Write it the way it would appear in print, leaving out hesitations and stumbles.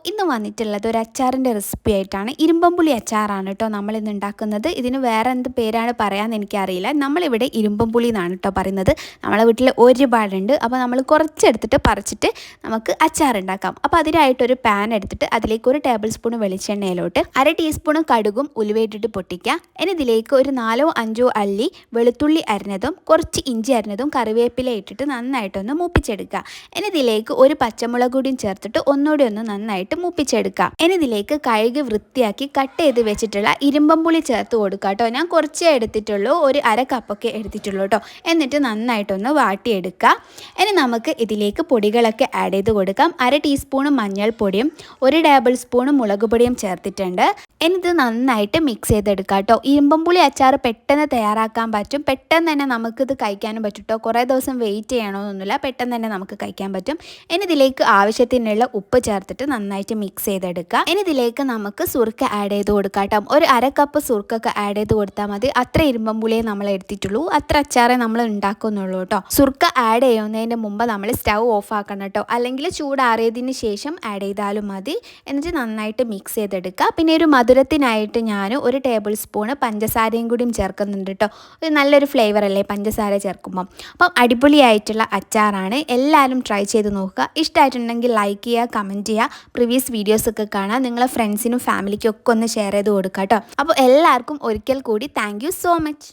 ഇന്ന് വന്നിട്ടുള്ളത് ഒരു അച്ചാറിൻ്റെ റെസിപ്പി ആയിട്ടാണ്. ഇരുമ്പമ്പുളി അച്ചാറാണ് കേട്ടോ നമ്മളിന്ന് ഉണ്ടാക്കുന്നത്. ഇതിന് വേറെ എന്ത് പേരാണ് പറയാമെന്ന് എനിക്കറിയില്ല. നമ്മളിവിടെ ഇരുമ്പമ്പുളി എന്നാണ് കേട്ടോ പറയുന്നത്. നമ്മളെ വീട്ടിൽ ഒരുപാടുണ്ട്. അപ്പോൾ നമ്മൾ കുറച്ചെടുത്തിട്ട് പറിച്ചിട്ട് നമുക്ക് അച്ചാർ ഉണ്ടാക്കാം. അപ്പോൾ അതിനായിട്ടൊരു പാൻ എടുത്തിട്ട് അതിലേക്ക് 1 ടേബിൾ സ്പൂൺ വെളിച്ചെണ്ണയിലോട്ട് 1/2 ടീസ്പൂൺ കടുകും ഉലുവയിട്ടിട്ട് പൊട്ടിക്കുക. ഇനി ഇതിലേക്ക് ഒരു 4-5 അല്ലി വെളുത്തുള്ളി അരിഞ്ഞതും കുറച്ച് ഇഞ്ചി അരിഞ്ഞതും കറിവേപ്പില ഇട്ടിട്ട് നന്നായിട്ടൊന്ന് മൂപ്പിച്ചെടുക്കുക. ഇനി ഇതിലേക്ക് ഒരു പച്ചമുളക് കൂടിയും ചേർത്തിട്ട് ഒന്നുകൂടി ഒന്ന് നന്നായിട്ട് മൂപ്പിച്ചെടുക്കാം. ഇനി ഇതിലേക്ക് കഴുകി വൃത്തിയാക്കി കട്ട് ചെയ്ത് വെച്ചിട്ടുള്ള ഇരുമ്പമ്പുളി ചേർത്ത് കൊടുക്കുക കേട്ടോ. ഞാൻ കുറച്ചേ എടുത്തിട്ടുള്ളൂ, ഒരു 1/2 കപ്പൊക്കെ എടുത്തിട്ടുള്ളൂ കേട്ടോ. എന്നിട്ട് നന്നായിട്ടൊന്ന് വാട്ടിയെടുക്കുക. ഇനി നമുക്ക് ഇതിലേക്ക് പൊടികളൊക്കെ ആഡ് ചെയ്ത് കൊടുക്കാം. 1/2 ടീസ്പൂൺ മഞ്ഞൾപ്പൊടിയും 1 ടേബിൾ സ്പൂൺ മുളക് പൊടിയും ചേർത്തിട്ടുണ്ട്. ഇനി ഇത് നന്നായിട്ട് മിക്സ് ചെയ്തെടുക്കുക കേട്ടോ. ഇരുമ്പമ്പുളി അച്ചാർ പെട്ടെന്ന് തയ്യാറാക്കാൻ പറ്റും. പെട്ടെന്ന് തന്നെ നമുക്കിത് കഴിക്കാനും പറ്റും കേട്ടോ. കുറേ ദിവസം വെയിറ്റ് ചെയ്യണമെന്നൊന്നുമില്ല, പെട്ടെന്ന് തന്നെ നമുക്ക് കഴിക്കാൻ പറ്റും. ഇനി ഇതിലേക്ക് ആവശ്യത്തിനുള്ള ഉപ്പ് ചേർത്തിട്ട് നന്നായിട്ട് മിക്സ് ചെയ്തെടുക്കുക. ഇനി ഇതിലേക്ക് നമുക്ക് സുർക്ക ആഡ് ചെയ്ത് കൊടുക്കാം കേട്ടോ. ഒരു 1/2 കപ്പ് സുർക്കൊക്കെ ആഡ് ചെയ്ത് കൊടുത്താൽ മതി. അത്ര ഇരുമ്പമ്പുളിയെ നമ്മൾ എടുത്തിട്ടുള്ളൂ, അത്ര അച്ചാറേ നമ്മൾ ഉണ്ടാക്കുന്നുള്ളൂ കേട്ടോ. സുർക്ക ആഡ് ചെയ്യുന്നതിന് മുമ്പ് നമ്മൾ സ്റ്റൗ ഓഫ് ആക്കണം കേട്ടോ, അല്ലെങ്കിൽ ചൂടാറിയതിന് ശേഷം ആഡ് ചെയ്താലും മതി. എന്നിട്ട് നന്നായിട്ട് മിക്സ് ചെയ്തെടുക്കുക. പിന്നെ ഒരു മധുരത്തിനായിട്ട് ഞാൻ 1 ടേബിൾ സ്പൂൺ പഞ്ചസാരയും കൂടിയും ചേർക്കുന്നുണ്ട് കേട്ടോ. ഒരു നല്ലൊരു ഫ്ലേവർ അല്ലേ പഞ്ചസാര ചേർക്കുമ്പം. അപ്പം അടിപൊളിയായിട്ടുള്ള അച്ചാറാണ്. എല്ലാവരും ട്രൈ ചെയ്ത് നോക്കുക. ഇഷ്ടമായിട്ടുണ്ടെങ്കിൽ ലൈക്ക് ചെയ്യുക, കമൻറ്റ് ചെയ്യുക, പ്രീവിയസ് വീഡിയോസൊക്കെ കാണാം. നിങ്ങളെ ഫ്രണ്ട്സിനും ഫാമിലിക്കും ഒക്കെ ഒന്ന് ഷെയർ ചെയ്ത് കൊടുക്കുക കേട്ടോ. അപ്പോൾ എല്ലാവർക്കും ഒരിക്കൽ കൂടി താങ്ക് യു സോ മച്ച്.